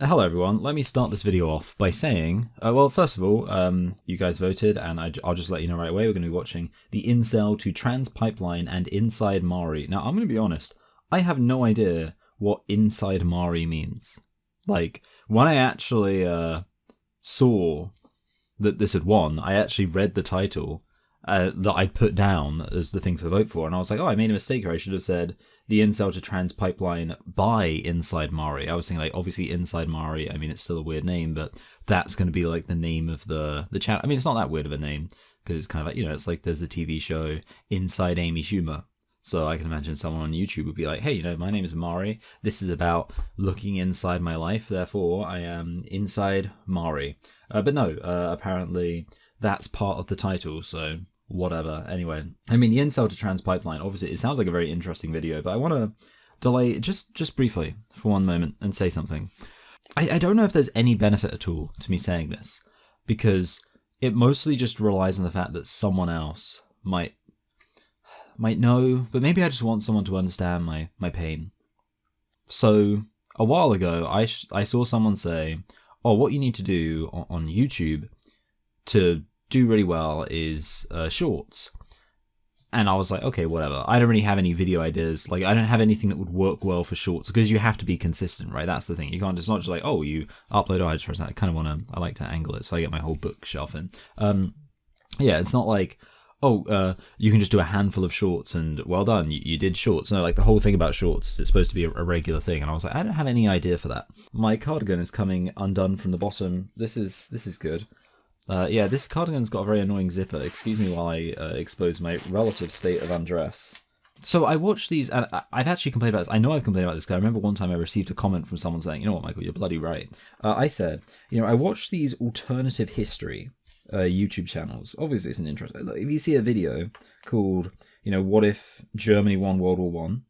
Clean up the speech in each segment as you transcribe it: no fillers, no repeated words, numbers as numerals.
Hello everyone, let me start this video off by saying, well first of all, you guys voted and I'll just let you know right away, we're going to be watching the Incel to Trans Pipeline and Inside Mari. Now I'm going to be honest, I have no idea what Inside Mari means. Like, when I actually saw that this had won, I actually read the title that I'd put down as the thing to vote for, and I was like, oh, I made a mistake here, I should have said the Incel to Trans Pipeline by Inside Mari. I was thinking, like, obviously Inside Mari, I mean, it's still a weird name, but that's going to be, like, the name of the channel. I mean, it's not that weird of a name, because it's kind of like, you know, it's like there's the TV show Inside Amy Schumer. So I can imagine someone on YouTube would be like, hey, you know, my name is Mari. This is about looking inside my life. Therefore, I am Inside Mari. But no, apparently that's part of the title. So whatever. Anyway, I mean, the Incel to Trans Pipeline, obviously, it sounds like a very interesting video, but I want to delay just briefly for one moment and say something. I don't know if there's any benefit at all to me saying this, because it mostly just relies on the fact that someone else might know, but maybe I just want someone to understand my pain. So a while ago, I saw someone say, oh, what you need to do on YouTube to do really well is shorts. And I was like, okay, whatever. I don't really have any video ideas. Like, I don't have anything that would work well for shorts, because you have to be consistent, right? That's the thing. You can't, it's not just like, oh, you upload, oh, I just I kind of I like to angle it, so I get my whole bookshelf in. Yeah, it's not like, oh, you can just do a handful of shorts and well done, you did shorts. No, like the whole thing about shorts is it's supposed to be a regular thing, and I was like, I don't have any idea for that. My cardigan is coming undone from the bottom. This is good. Yeah, this cardigan's got a very annoying zipper. Excuse me while I expose my relative state of undress. So I watched these, and I've actually complained about this. I know I've complained about this, because I remember one time I received a comment from someone saying, you know what, Michael, you're bloody right. I said, you know, I watched these alternative history YouTube channels. Obviously, it's an interest. If you see a video called, you know, what if Germany won World War One,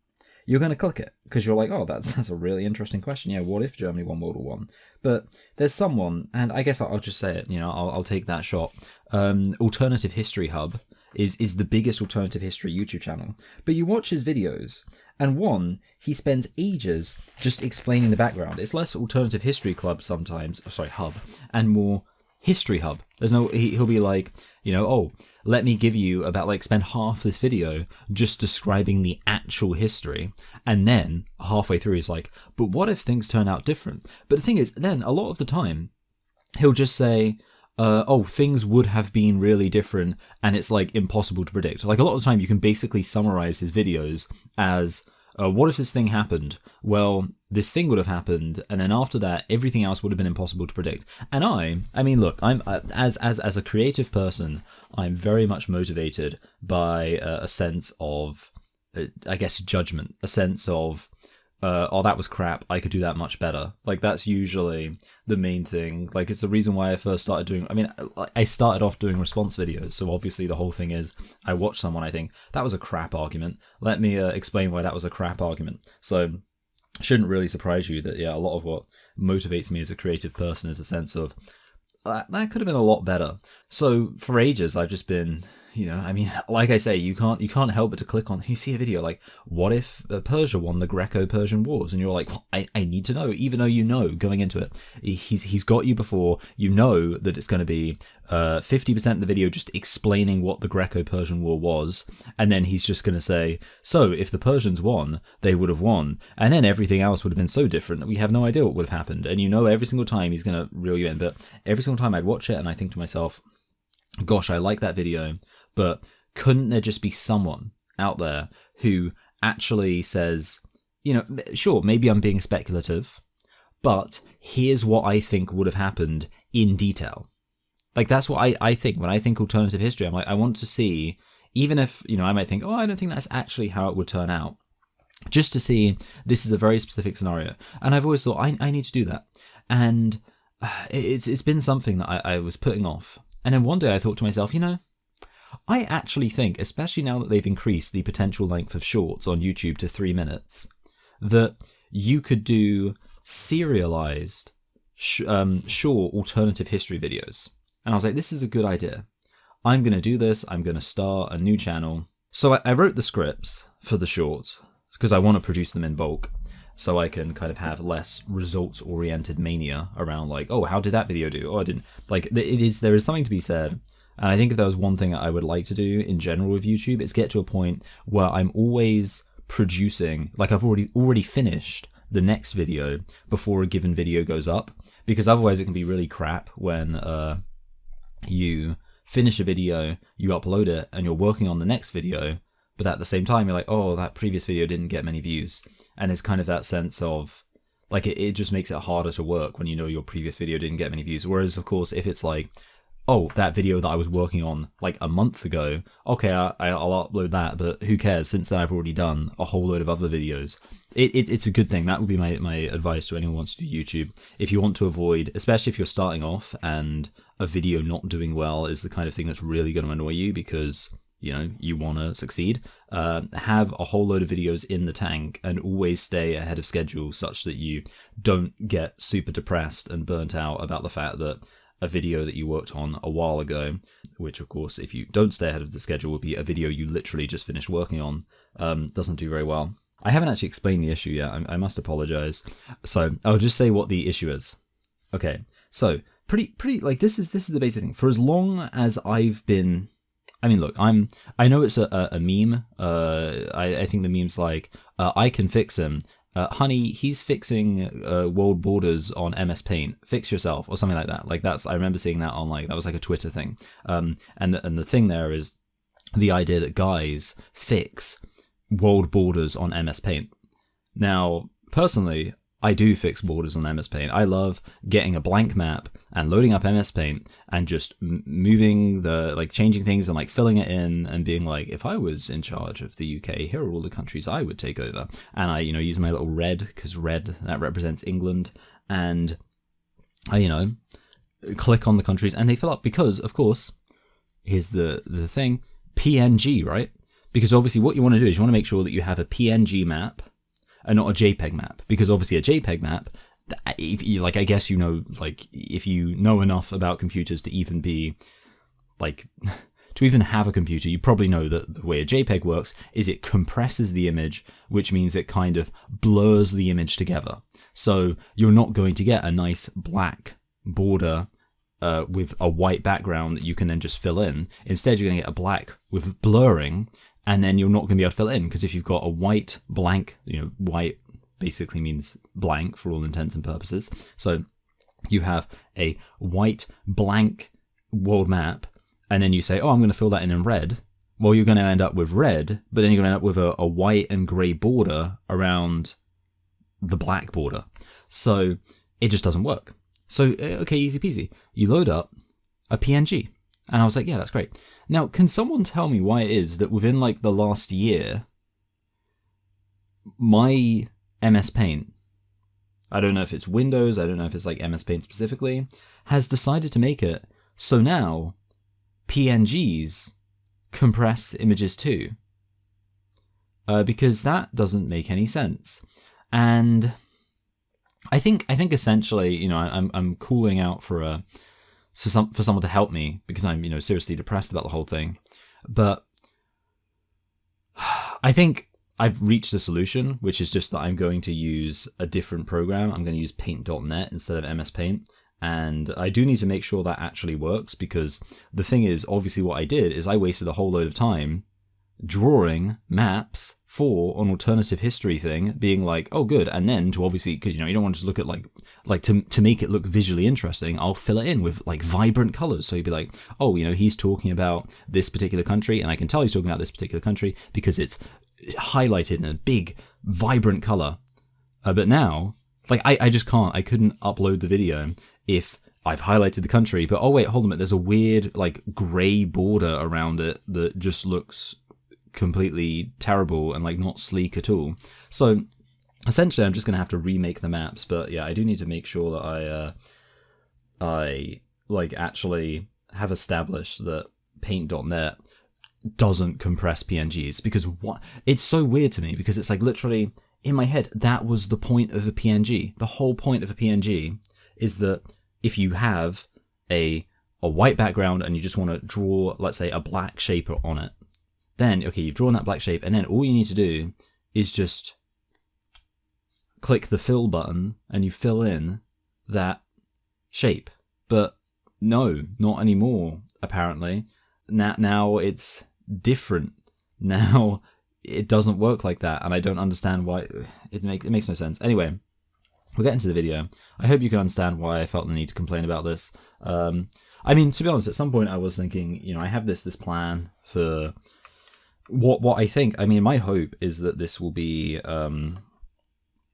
you're going to click it because you're like, oh, that's a really interesting question. Yeah, what if Germany won World War One? But there's someone, and I guess I'll just say it. You know, I'll take that shot. Alternative History Hub is the biggest alternative history YouTube channel. But you watch his videos, and one, he spends ages just explaining the background. It's less Alternative History Club sometimes, Hub, and more History Hub. There's no, he'll be like, you know, oh, let me give you about, like, spend half this video just describing the actual history, and then halfway through he's like, but what if things turn out different? But the thing is, then a lot of the time he'll just say, oh, things would have been really different, and it's like impossible to predict. Like, a lot of the time you can basically summarize his videos as, what if this thing happened? Well, this thing would have happened, and then after that, everything else would have been impossible to predict. And I mean, look, I'm as a creative person, I'm very much motivated by a sense of, I guess, judgment, a sense of, oh, that was crap, I could do that much better. Like, that's usually the main thing. Like, it's the reason why I first started doing, I mean, I started off doing response videos, so obviously the whole thing is, I watch someone, I think, that was a crap argument. Let me explain why that was a crap argument. So, shouldn't really surprise you that, yeah, a lot of what motivates me as a creative person is a sense of, that could have been a lot better. So, for ages, I've just been, you know, I mean, like I say, you can't help but to click on, you see a video like, what if Persia won the Greco-Persian Wars? And you're like, I need to know, even though you know going into it, he's got you before, you know that it's going to be 50% of the video just explaining what the Greco-Persian War was, and then he's just going to say, so if the Persians won, they would have won, and then everything else would have been so different that we have no idea what would have happened. And you know every single time he's going to reel you in, but every single time I'd watch it and I think to myself, gosh, I like that video, but couldn't there just be someone out there who actually says, you know, sure, maybe I'm being speculative, but here's what I think would have happened in detail. Like, that's what I think. When I think alternative history, I'm like, I want to see, even if, you know, I might think, oh, I don't think that's actually how it would turn out, just to see, this is a very specific scenario. And I've always thought, I need to do that. And it's been something that I was putting off. And then one day I thought to myself, you know, I actually think, especially now that they've increased the potential length of shorts on YouTube to 3 minutes, that you could do serialized, short alternative history videos. And I was like, this is a good idea. I'm going to do this. I'm going to start a new channel. So I wrote the scripts for the shorts because I want to produce them in bulk. so I can kind of have less results oriented mania around like, oh, how did that video do? Oh, I didn't like there is something to be said. And I think if there was one thing I would like to do in general with YouTube, it's get to a point where I'm always producing, like I've already finished the next video before a given video goes up, because otherwise it can be really crap when you finish a video, you upload it, and you're working on the next video, but at the same time you're like, oh, that previous video didn't get many views, and it's kind of that sense of like it just makes it harder to work when you know your previous video didn't get many views. Whereas of course if it's like, oh, that video that I was working on like a month ago, okay, I'll upload that, but who cares, since then I've already done a whole load of other videos. It's a good thing. That would be my advice to anyone who wants to do YouTube. If you want to avoid, especially if you're starting off and a video not doing well is the kind of thing that's really going to annoy you because, you know, you want to succeed, have a whole load of videos in the tank and always stay ahead of schedule such that you don't get super depressed and burnt out about the fact that a video that you worked on a while ago, which of course if you don't stay ahead of the schedule would be a video you literally just finished working on, doesn't do very well. I haven't actually explained the issue yet, I must apologize. So I'll just say what the issue is. Okay, so pretty like this is the basic thing. For as long as I've been, I mean, look, I know it's a meme. I think the meme's like, I can fix him. Honey, he's fixing world borders on MS Paint. Fix yourself, or something like that. Like I remember seeing that on that was like a Twitter thing. And the thing there is the idea that guys fix world borders on MS Paint. Now, personally, I do fix borders on MS Paint. I love getting a blank map and loading up MS Paint and just moving changing things and like filling it in and being like, if I was in charge of the UK, here are all the countries I would take over. And I, use my little red, because red, that represents England. And I, click on the countries and they fill up because, of course, here's the thing, PNG, right? Because obviously what you want to do is you want to make sure that you have a PNG map and not a JPEG map, because obviously a JPEG map, if you, I guess if you know enough about computers to even be to even have a computer, you probably know that the way a JPEG works is it compresses the image, which means it kind of blurs the image together. So you're not going to get a nice black border with a white background that you can then just fill in. Instead, you're going to get a black with blurring, and then you're not going to be able to fill it in, because if you've got a white blank, white basically means blank for all intents and purposes. So you have a white blank world map, and then you say, oh, I'm going to fill that in red. Well, you're going to end up with red, but then you're going to end up with a white and grey border around the black border. So it just doesn't work. So, okay, easy peasy. You load up a PNG. And I was like, yeah, that's great. Now, can someone tell me why it is that within the last year, my MS Paint, I don't know if it's Windows, I don't know if it's MS Paint specifically, has decided to make it so now PNGs compress images too. Because that doesn't make any sense. And I think essentially, I'm calling out for someone to help me, because I'm, seriously depressed about the whole thing. But I think I've reached a solution, which is just that I'm going to use a different program. I'm going to use paint.net instead of MS Paint. And I do need to make sure that actually works, because the thing is, obviously what I did is I wasted a whole load of time drawing maps for an alternative history thing, being like, oh good, and then to obviously, because you don't want to just look at to make it look visually interesting, I'll fill it in with vibrant colors. So you'd be like, oh, he's talking about this particular country, and I can tell he's talking about this particular country because it's highlighted in a big vibrant color. But now, I just can't, I couldn't upload the video if I've highlighted the country, but oh wait, hold on a minute, there's a weird grey border around it that just looks completely terrible and not sleek at all. So essentially I'm just going to have to remake the maps. But yeah, I do need to make sure that I actually have established that paint.net doesn't compress PNGs, because it's so weird to me, because it's literally in my head that was the point of a PNG. The whole point of a PNG is that if you have a white background and you just want to draw, let's say, a black shape on it, then, okay, you've drawn that black shape, and then all you need to do is just click the fill button and you fill in that shape. But no, not anymore, apparently. Now it's different. Now it doesn't work like that, and I don't understand why. It makes no sense. Anyway, we'll get into the video. I hope you can understand why I felt the need to complain about this. I mean, to be honest, at some point I was thinking, I have this plan for what I think. I mean, my hope is that this will be,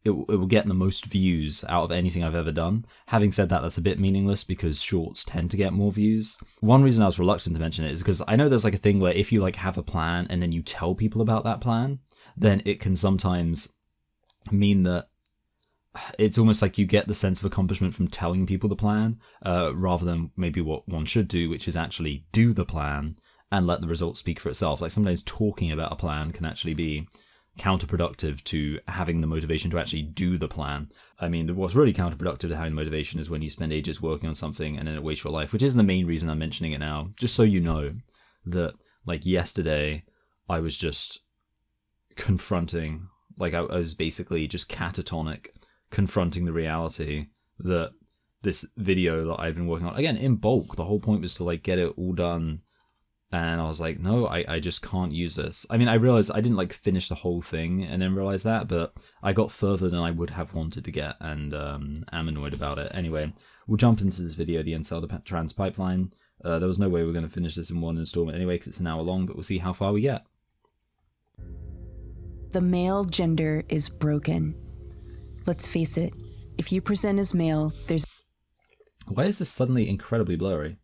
it will get the most views out of anything I've ever done. Having said that, that's a bit meaningless because shorts tend to get more views. One reason I was reluctant to mention it is because I know there's like a thing where if you like have a plan and then you tell people about that plan, then it can sometimes mean that it's almost like you get the sense of accomplishment from telling people the plan, rather than maybe what one should do, which is actually do the plan and let the results speak for itself. Like sometimes talking about a plan can actually be counterproductive to having the motivation to actually do the plan. I mean, what's really counterproductive to having motivation is when you spend ages working on something and then it wastes your life, which isn't the main reason I'm mentioning it now. Just so you know that, like yesterday, I was just confronting, like I was basically just catatonic, confronting the reality that this video that I've been working on, again, in bulk, the whole point was to like get it all done. And I was like, no, I just can't use this. I mean, I realized I didn't like finish the whole thing and then realize that, but I got further than I would have wanted to get, and am annoyed about it. Anyway, we'll jump into this video, the Incel to Trans Pipeline. There was no way we were going to finish this in one installment anyway, because it's an hour long, but we'll see how far we get. The male gender is broken. Let's face it, if you present as male, there's... Why is this suddenly incredibly blurry?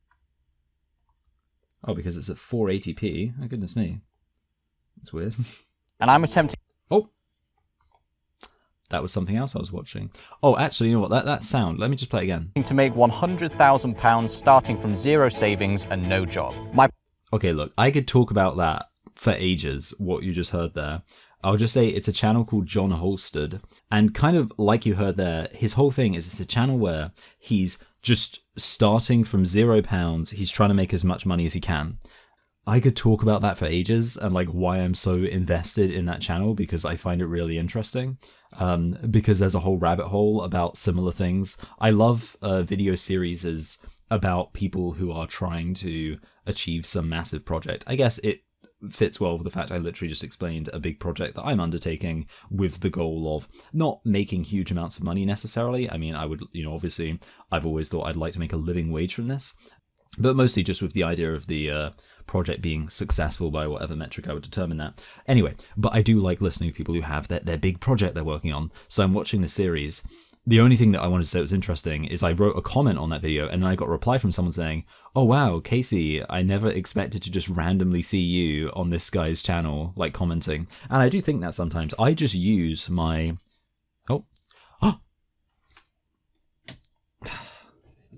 Oh, because it's at 480p. Oh, goodness me. That's weird. And I'm attempting... Oh! That was something else I was watching. Oh, actually, you know what? That sound. Let me just play it again. to make £100,000 starting from zero savings and no job. Okay, look, I could talk about that for ages, what you just heard there. I'll just say it's a channel called John Holstead, and kind of like you heard there, his whole thing is it's a channel where he's just starting from £0. He's trying to make as much money as he can. I could talk about that for ages and like why I'm so invested in that channel, because I find it really interesting. Because there's a whole rabbit hole about similar things. I love video series about people who are trying to achieve some massive project. I guess it fits well with the fact I literally just explained a big project that I'm undertaking with the goal of not making huge amounts of money necessarily. I mean, I would, obviously I've always thought I'd like to make a living wage from this, but mostly just with the idea of the project being successful by whatever metric I would determine that. Anyway, but I do like listening to people who have their big project they're working on. So I'm watching this series. The only thing that I wanted to say was interesting is I wrote a comment on that video and I got a reply from someone saying, oh wow, Casey, I never expected to just randomly see you on this guy's channel, like commenting. And I do think that sometimes. I just use my... Oh.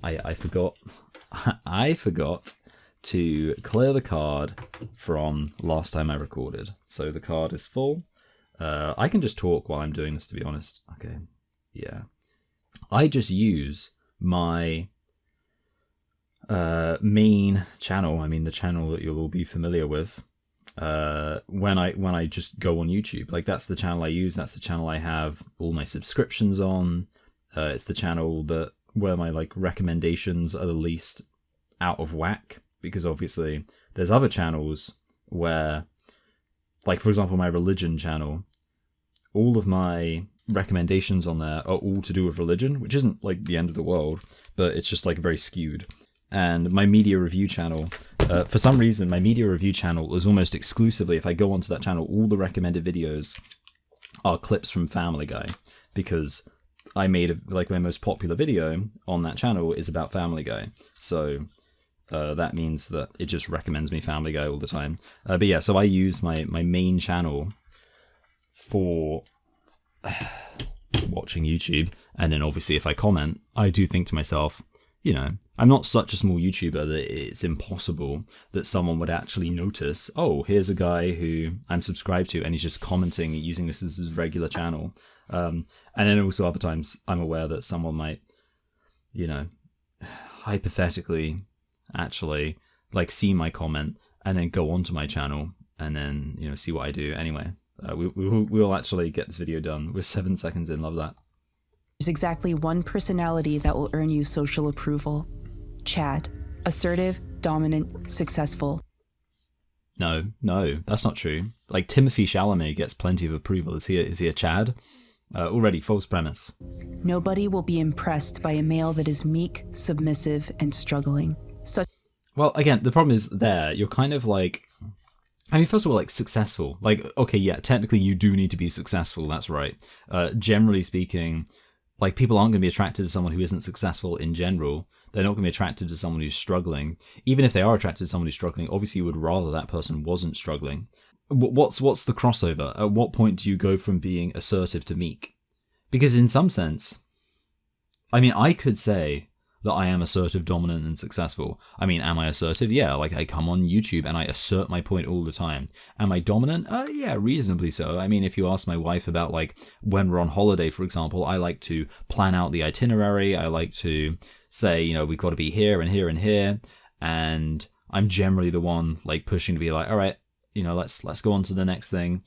I forgot. I forgot to clear the card from last time I recorded. So the card is full. I can just talk while I'm doing this, to be honest. Okay, yeah. I just use my main channel, I mean the channel that you'll all be familiar with, when I just go on YouTube. Like that's the channel I use, that's the channel I have all my subscriptions on. It's the channel where my like recommendations are the least out of whack, because obviously there's other channels where, like for example my religion channel, all of my recommendations on there are all to do with religion, which isn't like the end of the world, but it's just like very skewed. And my media review channel, for some reason my media review channel is almost exclusively, if I go onto that channel, all the recommended videos are clips from Family Guy, because I made like my most popular video on that channel is about Family Guy. So that means that it just recommends me Family Guy all the time. But yeah, so I use my main channel for watching YouTube, and then obviously if I comment, I do think to myself, I'm not such a small YouTuber that it's impossible that someone would actually notice, oh, here's a guy who I'm subscribed to and he's just commenting using this as his regular channel. And then also other times I'm aware that someone might, hypothetically actually like see my comment and then go onto my channel and then, see what I do. Anyway, We'll actually get this video done. We're 7 seconds in. Love that. There's exactly one personality that will earn you social approval. Chad. Assertive, dominant, successful. No, that's not true. Like, Timothy Chalamet gets plenty of approval. Is he a Chad? Already, false premise. Nobody will be impressed by a male that is meek, submissive, and struggling. Well, again, the problem is there, you're kind of like... I mean, first of all, like, successful. Like, okay, yeah, technically you do need to be successful, that's right. Generally speaking, like, people aren't going to be attracted to someone who isn't successful in general. They're not going to be attracted to someone who's struggling. Even if they are attracted to someone who's struggling, obviously you would rather that person wasn't struggling. What's the crossover? At what point do you go from being assertive to meek? Because in some sense, I mean, I could say that I am assertive, dominant, and successful. I mean, am I assertive? Yeah, like I come on YouTube and I assert my point all the time. Am I dominant? Yeah, reasonably so. I mean, if you ask my wife about like when we're on holiday, for example, I like to plan out the itinerary. I like to say, you know, we've got to be here and here and here. And I'm generally the one like pushing to be like, all right, you know, let's go on to the next thing.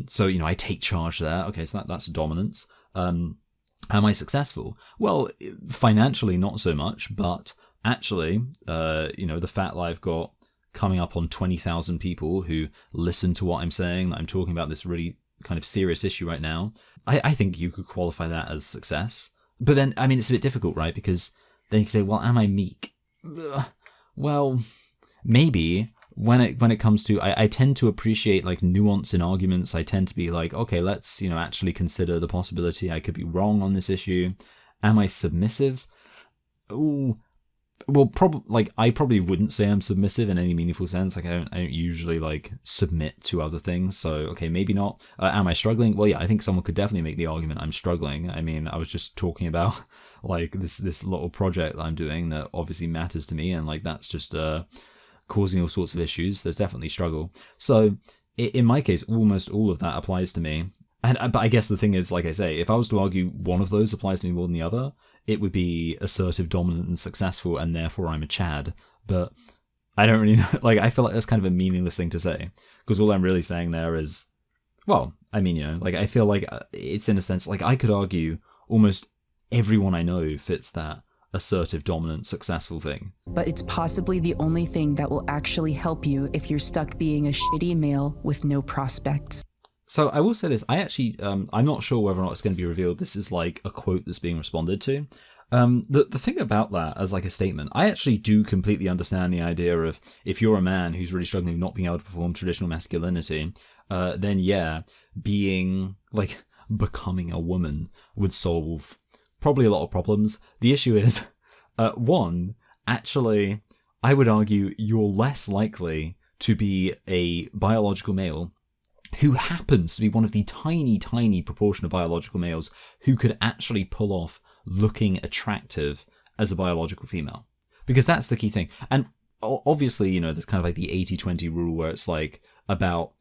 So, you know, I take charge there. Okay, so that's dominance. Am I successful? Well, financially, not so much, but actually, you know, the fact that I've got coming up on 20,000 people who listen to what I'm saying, that I'm talking about this really kind of serious issue right now, I think you could qualify that as success. But then, I mean, it's a bit difficult, right? Because then you can say, well, am I meek? Well, maybe. When it comes to, I tend to appreciate like nuance in arguments. I tend to be like, okay, let's, you know, actually consider the possibility I could be wrong on this issue. Am I submissive? Ooh, well, I probably wouldn't say I'm submissive in any meaningful sense. Like I don't usually like submit to other things. So okay, maybe not. Am I struggling? Well, yeah, I think someone could definitely make the argument I'm struggling. I mean, I was just talking about like this little project that I'm doing that obviously matters to me, and like that's just causing all sorts of issues. There's definitely struggle. So in my case, almost all of that applies to me. But I guess the thing is, like I say, if I was to argue one of those applies to me more than the other, it would be assertive, dominant, and successful, and therefore I'm a Chad. But I don't really know. Like, I feel like that's kind of a meaningless thing to say, because all I'm really saying there is, well, I mean, you know, like I feel like it's in a sense, like I could argue almost everyone I know fits that assertive, dominant, successful thing. But it's possibly the only thing that will actually help you if you're stuck being a shitty male with no prospects. So I will say this, I actually, I'm not sure whether or not it's going to be revealed. This is like a quote that's being responded to. The thing about that as like a statement, I actually do completely understand the idea of if you're a man who's really struggling with not being able to perform traditional masculinity, then yeah, becoming a woman would solve probably a lot of problems. The issue is, one, actually, I would argue you're less likely to be a biological male who happens to be one of the tiny, tiny proportion of biological males who could actually pull off looking attractive as a biological female. Because that's the key thing. And obviously, you know, there's kind of like the 80-20 rule where it's like about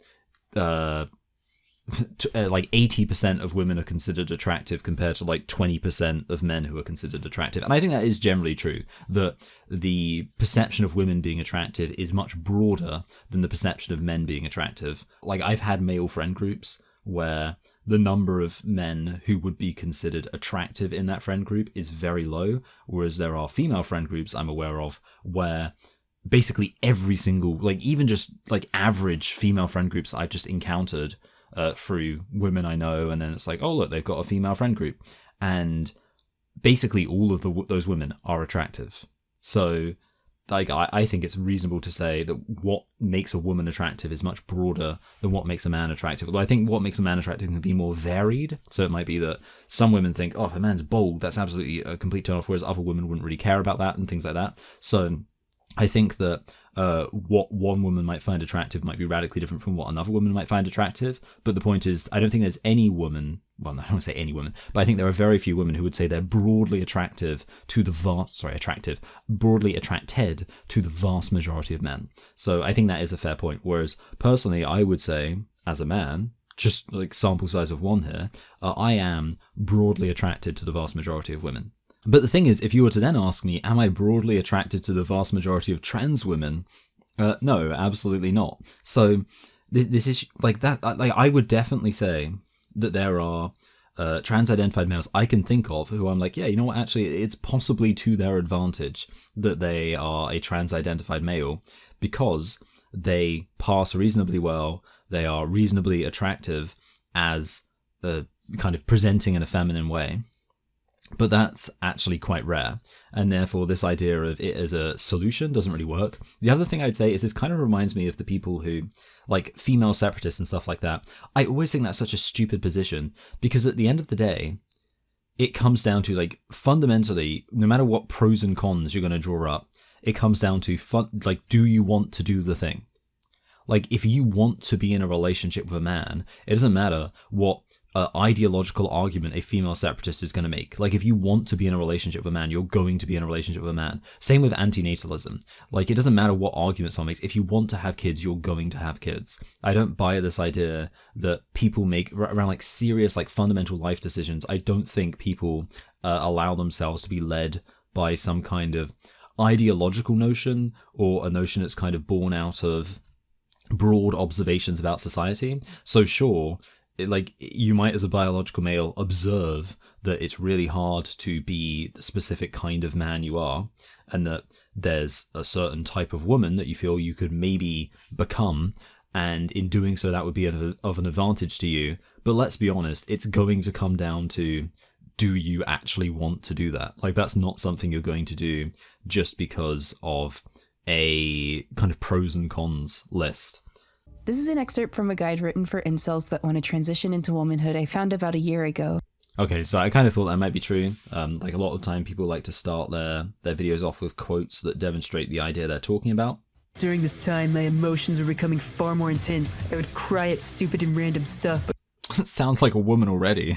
like 80% of women are considered attractive compared to like 20% of men who are considered attractive. And I think that is generally true, that the perception of women being attractive is much broader than the perception of men being attractive. Like I've had male friend groups where the number of men who would be considered attractive in that friend group is very low, whereas there are female friend groups I'm aware of where basically every single, like even just like average female friend groups I've just encountered through women I know, and then it's like, oh look, they've got a female friend group, and basically all of those women are attractive. So like I think it's reasonable to say that what makes a woman attractive is much broader than what makes a man attractive. Although I think what makes a man attractive can be more varied. So it might be that some women think, oh, if a man's bold, that's absolutely a complete turn off, whereas other women wouldn't really care about that and things like that. So I think that what one woman might find attractive might be radically different from what another woman might find attractive. But the point is, I don't think there's any woman, well, I don't want to say any woman, but I think there are very few women who would say they're broadly attracted to the vast majority of men. So I think that is a fair point. Whereas personally, I would say, as a man, just like sample size of one here, I am broadly attracted to the vast majority of women. But the thing is, if you were to then ask me, am I broadly attracted to the vast majority of trans women? No, absolutely not. So this is like that. Like I would definitely say that there are trans-identified males I can think of who I'm like, yeah, you know what? Actually, it's possibly to their advantage that they are a trans-identified male because they pass reasonably well. They are reasonably attractive as kind of presenting in a feminine way. But that's actually quite rare, and therefore this idea of it as a solution doesn't really work. The other thing I'd say is this kind of reminds me of the people who, like female separatists and stuff like that. I always think that's such a stupid position, because at the end of the day, it comes down to, like, fundamentally, no matter what pros and cons you're going to draw up, it comes down to, do you want to do the thing? Like, if you want to be in a relationship with a man, it doesn't matter what ideological argument a female separatist is going to make. Like, if you want to be in a relationship with a man, you're going to be in a relationship with a man. Same with antinatalism. Like, it doesn't matter what argument someone makes. If you want to have kids, you're going to have kids. I don't buy this idea that people make around, like, serious, like, fundamental life decisions. I don't think people allow themselves to be led by some kind of ideological notion, or a notion that's kind of born out of broad observations about society. So sure, like, you might as a biological male observe that it's really hard to be the specific kind of man you are, and that there's a certain type of woman that you feel you could maybe become, and in doing so that would be of an advantage to you. But let's be honest, it's going to come down to, do you actually want to do that? Like, that's not something you're going to do just because of a kind of pros and cons list. This is an excerpt from a guide written for incels that want to transition into womanhood I found about a year ago. Okay, so I kind of thought that might be true. Like, a lot of the time people like to start their videos off with quotes that demonstrate the idea they're talking about. During this time, my emotions were becoming far more intense. I would cry at stupid and random stuff, but Sounds like a woman already.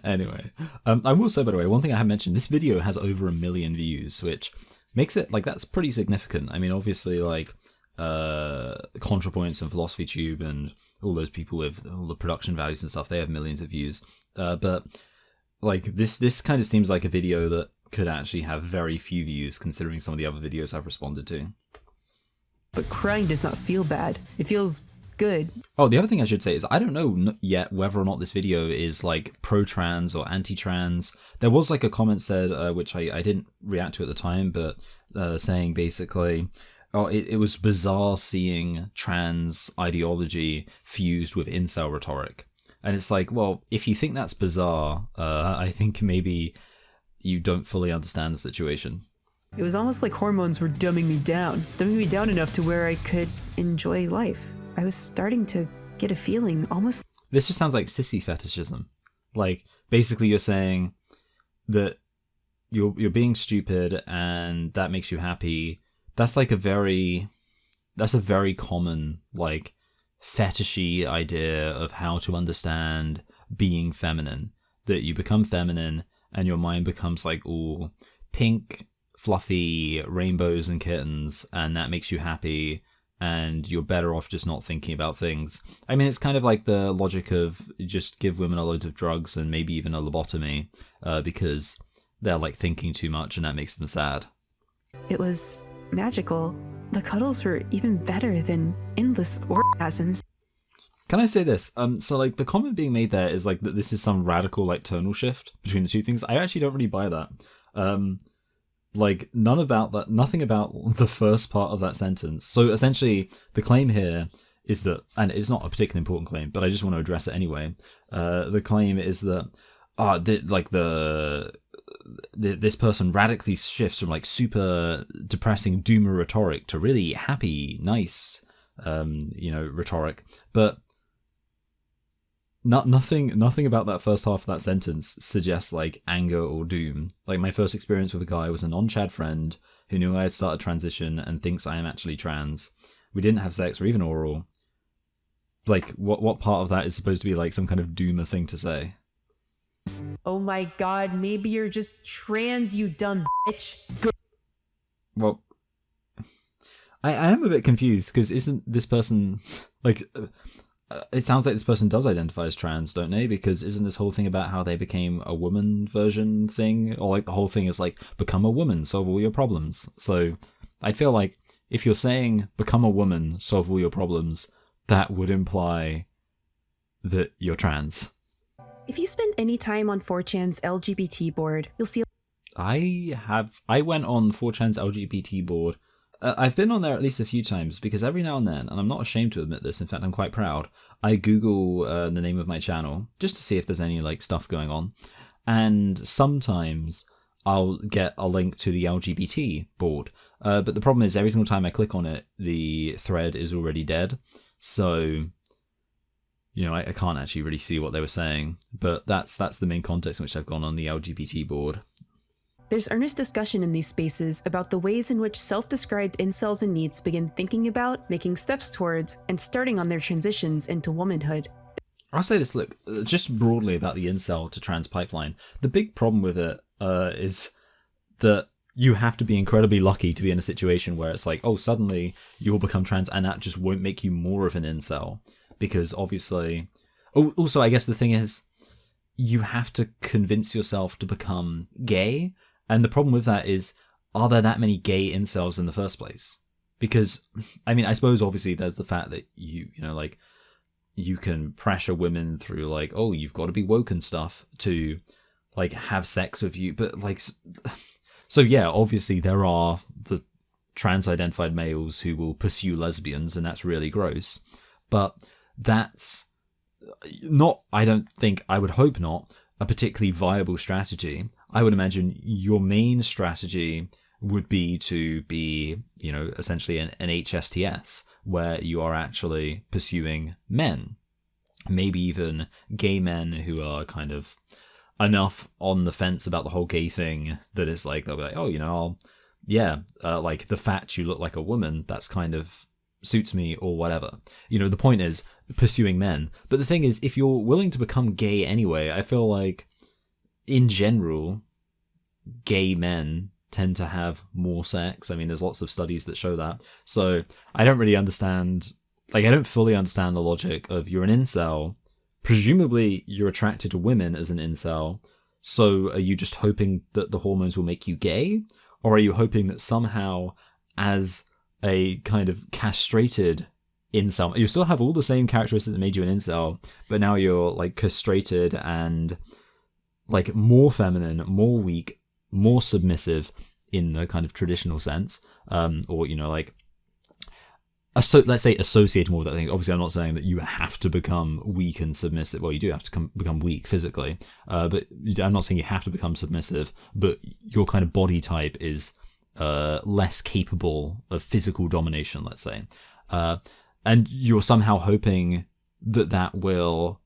Anyway, I will say, by the way, one thing I have mentioned, this video has over 1 million views, which makes it, like, that's pretty significant. I mean, obviously, like, ContraPoints and PhilosophyTube and all those people with all the production values and stuff, they have millions of views. But, like, this kind of seems like a video that could actually have very few views, considering some of the other videos I've responded to. crying does not feel bad. It feels good. Oh, the other thing I should say is I don't know yet whether or not this video is, like, pro-trans or anti-trans. There was, like, a comment said, which I didn't react to at the time, but saying basically, oh, it was bizarre seeing trans ideology fused with incel rhetoric. And it's like, well, if you think that's bizarre, I think maybe you don't fully understand the situation. It was almost like hormones were dumbing me down enough to where I could enjoy life. I was starting to get a feeling almost... This just sounds like sissy fetishism. Like, basically you're saying that you're being stupid and that makes you happy. That's like a very common, like, fetishy idea of how to understand being feminine. That you become feminine and your mind becomes like all pink, fluffy rainbows and kittens, and that makes you happy, and you're better off just not thinking about things. I mean, it's kind of like the logic of just give women a load of drugs and maybe even a lobotomy, because they're, like, thinking too much and that makes them sad. It was magical. The cuddles were even better than endless orgasms. Can I say this? So, like, the comment being made there is, like, that this is some radical, like, tonal shift between the two things. I actually don't really buy that. Like, nothing about the first part of that sentence. So, essentially, the claim here is that, and it's not a particularly important claim, but I just want to address it anyway. The claim is that, this person radically shifts from, like, super depressing doomer rhetoric to really happy, nice, rhetoric. But nothing about that first half of that sentence suggests, like, anger or doom. Like, my first experience with a guy was a non-Chad friend who knew I had started transition and thinks I am actually trans. We didn't have sex or even oral. Like, what part of that is supposed to be, like, some kind of doomer thing to say? Oh my god, maybe you're just trans, you dumb bitch. Well, I am a bit confused, because isn't this person, like, it sounds like this person does identify as trans, don't they? Because isn't this whole thing about how they became a woman version thing? Or, like, the whole thing is, like, become a woman, solve all your problems. So, I'd feel like if you're saying become a woman, solve all your problems, that would imply that you're trans. If you spend any time on 4chan's LGBT board, you'll see I went on 4chan's LGBT board. I've been on there at least a few times because every now and then, and I'm not ashamed to admit this, in fact I'm quite proud, I Google the name of my channel just to see if there's any like stuff going on. And sometimes I'll get a link to the LGBT board. But the problem is every single time I click on it, the thread is already dead. So, you know, I can't actually really see what they were saying. But that's the main context in which I've gone on the LGBT board. there's earnest discussion in these spaces about the ways in which self-described incels and neets begin thinking about, making steps towards, and starting on their transitions into womanhood. I'll say this, look, just broadly about the incel to trans pipeline. The big problem with it is that you have to be incredibly lucky to be in a situation where it's like, oh, suddenly you will become trans and that just won't make you more of an incel. Because obviously... Oh, also, I guess the thing is, you have to convince yourself to become gay. And the problem with that is, are there that many gay incels in the first place? Because, I mean, I suppose obviously there's the fact that you know, like, you can pressure women through like, oh, you've got to be woke and stuff to like have sex with you. But like, so yeah, obviously there are the trans-identified males who will pursue lesbians, and that's really gross. But that's not, I don't think, I would hope not, a particularly viable strategy. I would imagine your main strategy would be to be, you know, essentially an HSTS, where you are actually pursuing men. Maybe even gay men who are kind of enough on the fence about the whole gay thing that it's like, they'll be like, oh, you know, like the fact you look like a woman, that's kind of suits me or whatever. You know, the point is pursuing men. But the thing is, if you're willing to become gay anyway, I feel like in general, gay men tend to have more sex. I mean, there's lots of studies that show that. So I don't really understand, like, I don't fully understand the logic of you're an incel. Presumably you're attracted to women as an incel. So are you just hoping that the hormones will make you gay? Or are you hoping that somehow as a kind of castrated incel, you still have all the same characteristics that made you an incel, but now you're like castrated and like more feminine, more weak, more submissive in the kind of traditional sense, or, you know, like, let's say associated more with that thing. Obviously, I'm not saying that you have to become weak and submissive. Well, you do have to become weak physically, but I'm not saying you have to become submissive, but your kind of body type is less capable of physical domination, let's say. And you're somehow hoping that that will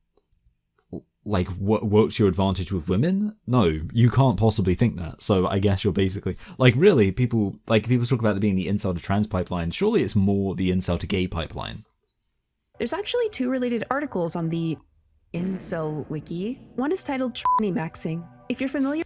like work to your advantage with women? No, you can't possibly think that. So I guess you're basically like, really, people talk about it being the incel to trans pipeline. Surely it's more the incel to gay pipeline. There's actually 2 related articles on the Incel Wiki. One is titled Tranny Maxing. If you're familiar...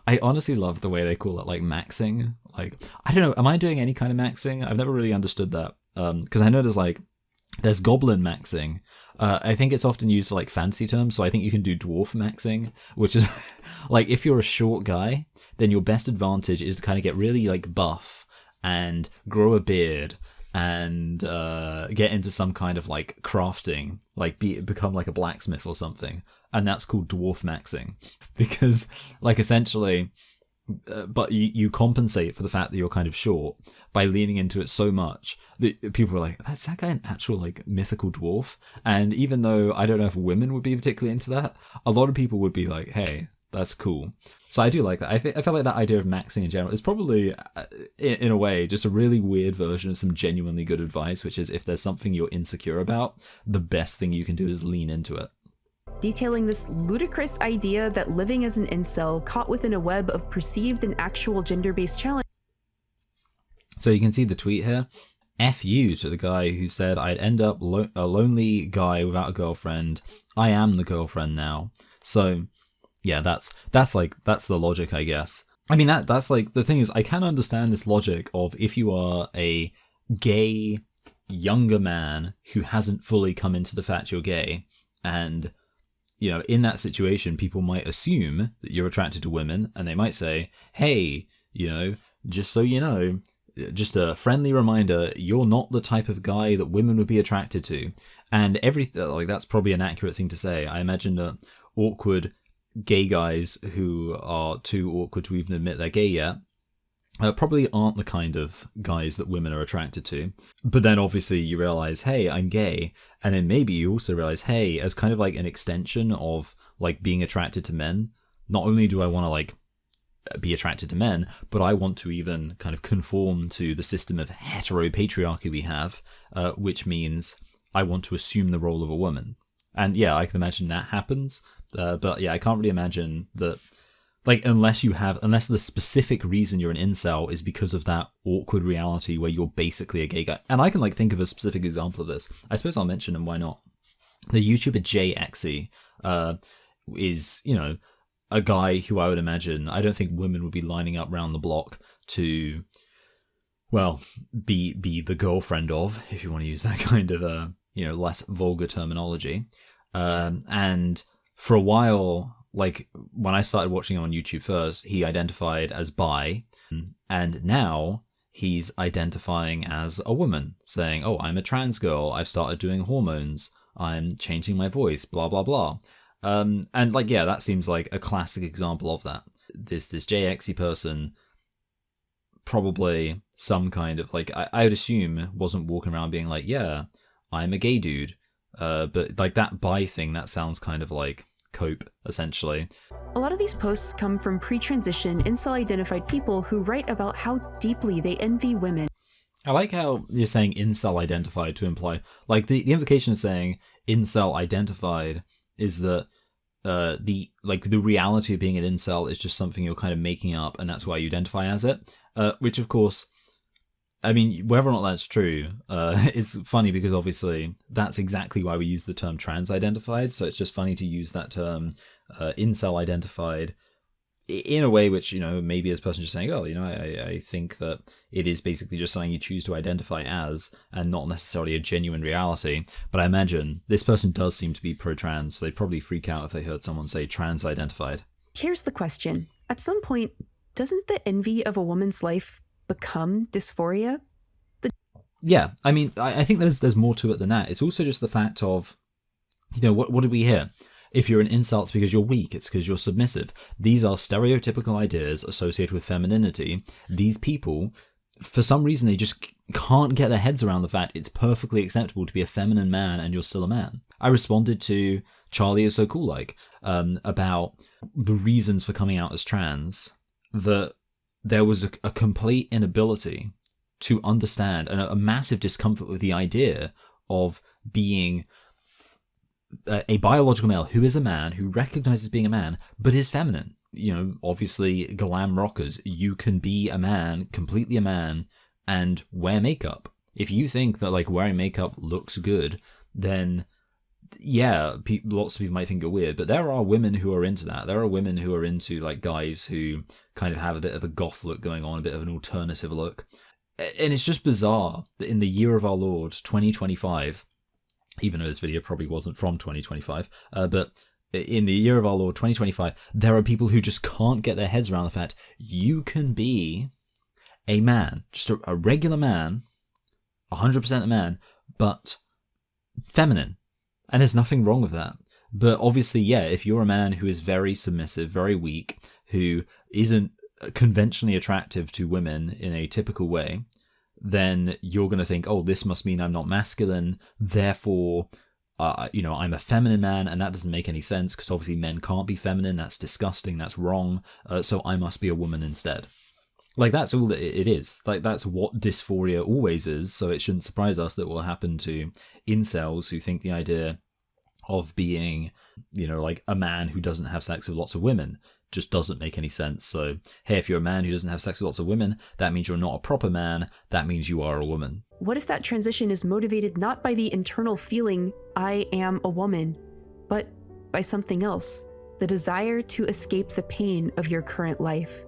I honestly love the way they call it, like, maxing. Like, I don't know, am I doing any kind of maxing? I've never really understood that. Because I know there's goblin maxing. I think it's often used for like fancy terms, so I think you can do dwarf maxing, which is like if you're a short guy, then your best advantage is to kind of get really like buff and grow a beard and get into some kind of like crafting, like become like a blacksmith or something, and that's called dwarf maxing because like essentially. But you compensate for the fact that you're kind of short by leaning into it so much that people are like, "That's that guy an actual like mythical dwarf?" And even though I don't know if women would be particularly into that, a lot of people would be like, "Hey, that's cool." So I do like that. I feel like that idea of maxing in general is probably, in a way, just a really weird version of some genuinely good advice, which is if there's something you're insecure about, the best thing you can do is lean into it. detailing this ludicrous idea that living as an incel caught within a web of perceived and actual gender-based challenge. So you can see the tweet here. F you to the guy who said I'd end up a lonely guy without a girlfriend. I am the girlfriend now. So yeah, that's the logic, I guess. I mean, that's like, the thing is, I can understand this logic of if you are a gay younger man who hasn't fully come into the fact you're gay, and you know, in that situation, people might assume that you're attracted to women, and they might say, hey, you know, just so you know, just a friendly reminder, you're not the type of guy that women would be attracted to. And like that's probably an accurate thing to say. I imagine that awkward gay guys who are too awkward to even admit they're gay yet probably aren't the kind of guys that women are attracted to. But then obviously you realize, hey, I'm gay. And then maybe you also realize, hey, as kind of like an extension of like being attracted to men, not only do I want to like be attracted to men, but I want to even kind of conform to the system of heteropatriarchy we have, which means I want to assume the role of a woman. And yeah, I can imagine that happens. But yeah, I can't really imagine that, like, unless the specific reason you're an incel is because of that awkward reality where you're basically a gay guy. And I can like think of a specific example of this. I suppose I'll mention him, why not? The YouTuber JXE is, you know, a guy who I would imagine, I don't think women would be lining up round the block to, well, be the girlfriend of, if you want to use that kind of, you know, less vulgar terminology. And for a while, like when I started watching him on YouTube first, he identified as bi, and now he's identifying as a woman, saying, oh, I'm a trans girl, I've started doing hormones, I'm changing my voice, blah, blah, blah. And like, yeah, that seems like a classic example of that. This JXE person, probably some kind of, like, I would assume wasn't walking around being like, yeah, I'm a gay dude. But like that bi thing, that sounds kind of like cope, essentially. A lot of these posts come from pre-transition, incel-identified people who write about how deeply they envy women. I like how you're saying incel-identified to imply, like the implication of saying incel-identified is that the reality of being an incel is just something you're kind of making up, and that's why you identify as it. Which of course, I mean, whether or not that's true, it's funny because obviously that's exactly why we use the term trans-identified. So it's just funny to use that term incel-identified in a way which, you know, maybe this person just saying, oh, you know, I think that it is basically just something you choose to identify as and not necessarily a genuine reality. But I imagine this person does seem to be pro-trans, so they'd probably freak out if they heard someone say trans-identified. Here's the question. At some point, doesn't the envy of a woman's life become dysphoria? Yeah, I mean, I think there's more to it than that. It's also just the fact of, you know, what did we hear? If you're an incel, it's because you're weak, it's because you're submissive. These are stereotypical ideas associated with femininity. These people, for some reason, they just can't get their heads around the fact it's perfectly acceptable to be a feminine man and you're still a man. I responded to Charlie Is So Cool Like about the reasons for coming out as trans, that there was a complete inability to understand and a massive discomfort with the idea of being a biological male who is a man, who recognizes being a man, but is feminine. You know, obviously, glam rockers, you can be a man, completely a man, and wear makeup. If you think that, like, wearing makeup looks good, then, yeah, lots of people might think you're weird, but there are women who are into that. There are women who are into, like, guys who kind of have a bit of a goth look going on, a bit of an alternative look. And it's just bizarre that in the year of our Lord, 2025, even though this video probably wasn't from 2025, but in the year of our Lord 2025, there are people who just can't get their heads around the fact you can be a man, just a regular man, 100% a man, but feminine. And there's nothing wrong with that. But obviously, yeah, if you're a man who is very submissive, very weak, who isn't conventionally attractive to women in a typical way, then you're going to think, oh, this must mean I'm not masculine, therefore, you know, I'm a feminine man, and that doesn't make any sense, because obviously men can't be feminine, that's disgusting, that's wrong, so I must be a woman instead. Like, that's all that it is. Like, that's what dysphoria always is, so it shouldn't surprise us that will happen to incels who think the idea of being, you know, like a man who doesn't have sex with lots of women just doesn't make any sense. So, hey, if you're a man who doesn't have sex with lots of women, that means you're not a proper man, that means you are a woman. What if that transition is motivated not by the internal feeling, I am a woman, but by something else? The desire to escape the pain of your current life.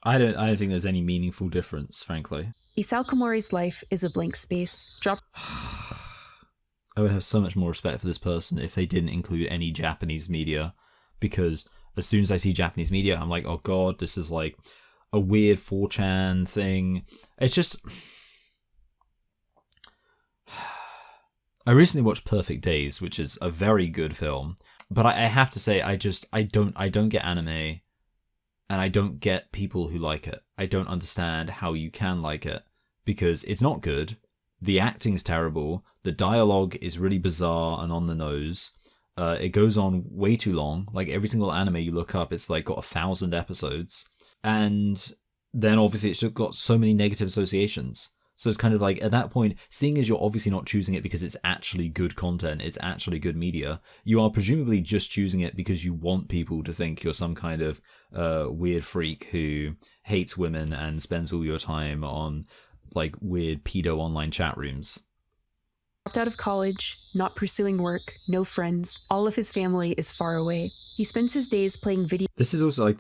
I don't think there's any meaningful difference, frankly. Isao Komori's life is a blank space. I would have so much more respect for this person if they didn't include any Japanese media, because as soon as I see Japanese media, I'm like, oh god, this is like a weird 4chan thing. It's just... I recently watched Perfect Days, which is a very good film, but I have to say, I don't get anime, and I don't get people who like it. I don't understand how you can like it, because it's not good, the acting's terrible, the dialogue is really bizarre and on the nose, it goes on way too long, like every single anime you look up, it's like got 1,000 episodes, and then obviously it's just got so many negative associations. So it's kind of like, at that point, seeing as you're obviously not choosing it because it's actually good content, it's actually good media, you are presumably just choosing it because you want people to think you're some kind of weird freak who hates women and spends all your time on like weird pedo online chat rooms. Dropped out of college, not pursuing work, no friends, all of his family is far away. He spends his days playing video This is also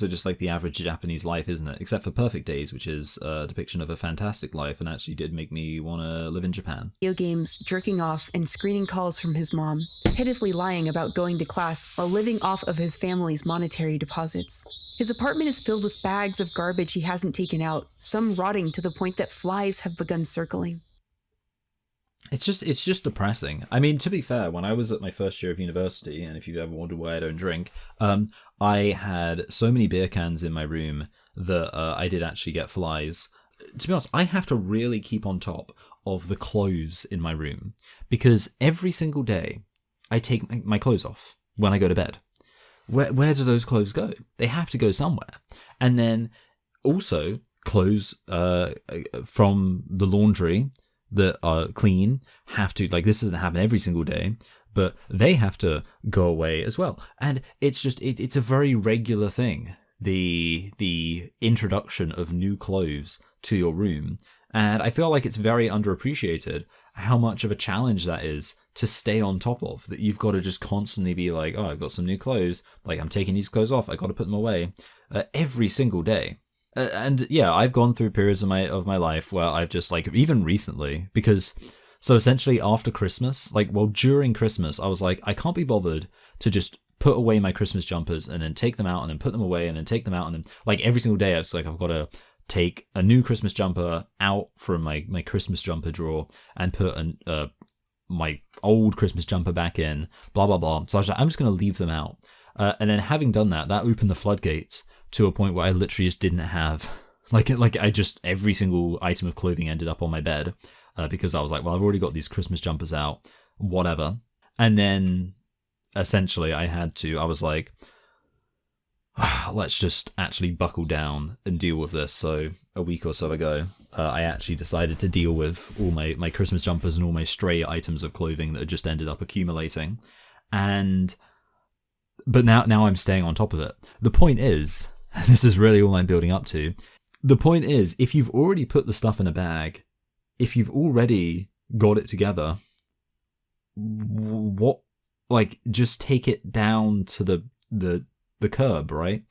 just like the average Japanese life, isn't it? Except for Perfect Days, which is a depiction of a fantastic life and actually did make me want to live in Japan. games, jerking off, and screening calls from his mom, pitifully lying about going to class while living off of his family's monetary deposits. His apartment is filled with bags of garbage he hasn't taken out, some rotting to the point that flies have begun circling. It's just depressing. I mean, to be fair, when I was at my first year of university, and if you've ever wondered why I don't drink, I had so many beer cans in my room that I did actually get flies. To be honest, I have to really keep on top of the clothes in my room, because every single day I take my clothes off when I go to bed. Where do those clothes go? They have to go somewhere. And then also clothes from the laundry that are clean have to, like, this doesn't happen every single day, but they have to go away as well. And it's just, it's a very regular thing, the introduction of new clothes to your room. And I feel like it's very underappreciated how much of a challenge that is to stay on top of, that you've got to just constantly be like, oh, I've got some new clothes, like I'm taking these clothes off, I got to put them away every single day. And yeah, I've gone through periods of my life where I've just, like, even recently, because so essentially after Christmas, like, well, during Christmas, I was like, I can't be bothered to just put away my Christmas jumpers and then take them out and then put them away and then take them out, and then, like, every single day I was like, I've got to take a new Christmas jumper out from my Christmas jumper drawer and put my old Christmas jumper back in, blah blah blah. So I was like, I'm just going to leave them out, and then having done that opened the floodgates to a point where I literally just didn't have, like I just, every single item of clothing ended up on my bed, because I was like, well, I've already got these Christmas jumpers out, whatever. And then essentially I was like, let's just actually buckle down and deal with this. So a week or so ago, I actually decided to deal with all my Christmas jumpers and all my stray items of clothing that had just ended up accumulating. But now I'm staying on top of it. The point is, this is really all I'm building up to. The point is, if you've already put the stuff in a bag, if you've already got it together, what, like, just take it down to the curb, right?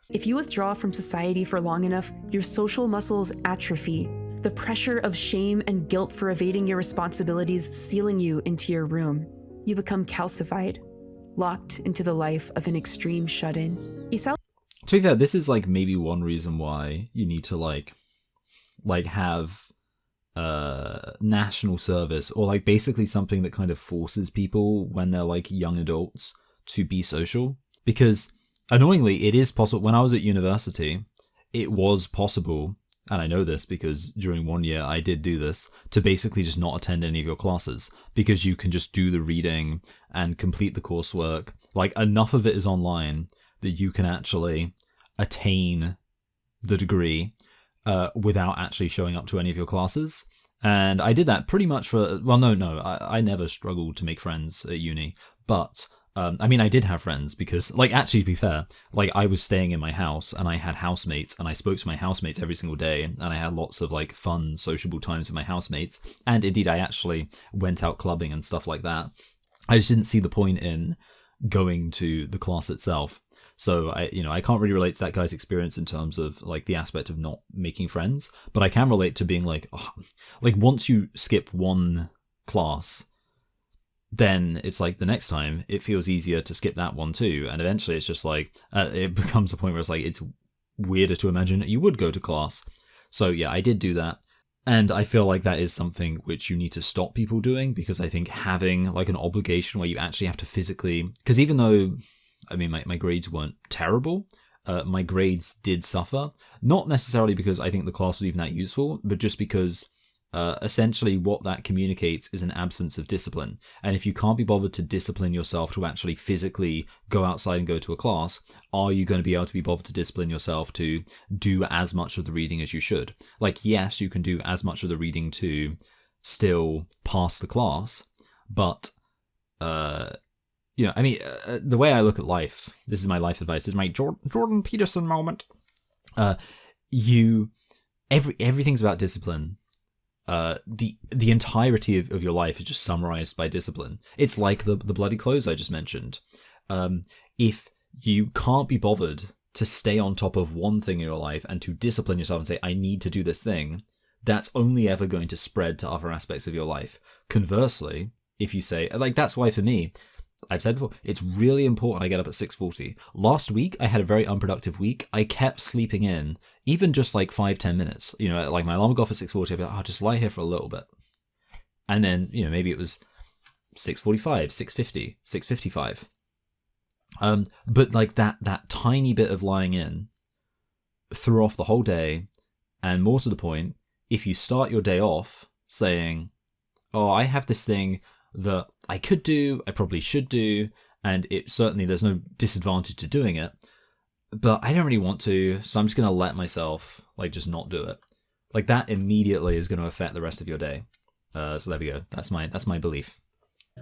If you withdraw from society for long enough, your social muscles atrophy. The pressure of shame and guilt for evading your responsibilities sealing you into your room. You become calcified, locked into the life of an extreme shut-in. To be fair, this is, like, maybe one reason why you need to like have national service, or like basically something that kind of forces people when they're like young adults to be social. Because annoyingly, it is possible. When I was at university, it was possible, and I know this because during one year I did do this, to basically just not attend any of your classes, because you can just do the reading and complete the coursework. Like, enough of it is online that you can actually attain the degree without actually showing up to any of your classes. And I did that pretty much for, well, no, I never struggled to make friends at uni, but I mean, I did have friends because, like, actually, to be fair, like, I was staying in my house and I had housemates and I spoke to my housemates every single day, and I had lots of, like, fun, sociable times with my housemates. And indeed, I actually went out clubbing and stuff like that. I just didn't see the point in going to the class itself. So I can't really relate to that guy's experience in terms of, like, the aspect of not making friends, but I can relate to being like, like, once you skip one class, then it's like the next time it feels easier to skip that one too, and eventually it's just like it becomes a point where it's like it's weirder to imagine you would go to class. So yeah, I did do that. And I feel like that is something which you need to stop people doing, because I think having like an obligation where you actually have to physically, because even though, I mean, my grades weren't terrible, my grades did suffer, not necessarily because I think the class was even that useful, but just because essentially what that communicates is an absence of discipline. And if you can't be bothered to discipline yourself to actually physically go outside and go to a class, are you going to be able to be bothered to discipline yourself to do as much of the reading as you should? Like, yes, you can do as much of the reading to still pass the class, but I mean, the way I look at life, this is my life advice, this is my Jordan Peterson moment. Everything's about discipline. The entirety of your life is just summarized by discipline. It's like the bloody clothes I just mentioned. If you can't be bothered to stay on top of one thing in your life and to discipline yourself and say, I need to do this thing, that's only ever going to spread to other aspects of your life. Conversely, if you say, like, that's why for me, I've said before, it's really important I get up at 6:40. Last week, I had a very unproductive week. I kept sleeping in, even just like 5-10 minutes. You know, like my alarm would go off at 6:40, I'd be like, I'll just lie here for a little bit. And then, you know, maybe it was 6:45, 6:50, 6:55. But like that tiny bit of lying in threw off the whole day. And more to the point, if you start your day off saying, oh, I have this thing that I could do, I probably should do, and there's no disadvantage to doing it, but I don't really want to, so I'm just going to let myself, like, just not do it. Like, that immediately is going to affect the rest of your day. So there we go. That's my belief.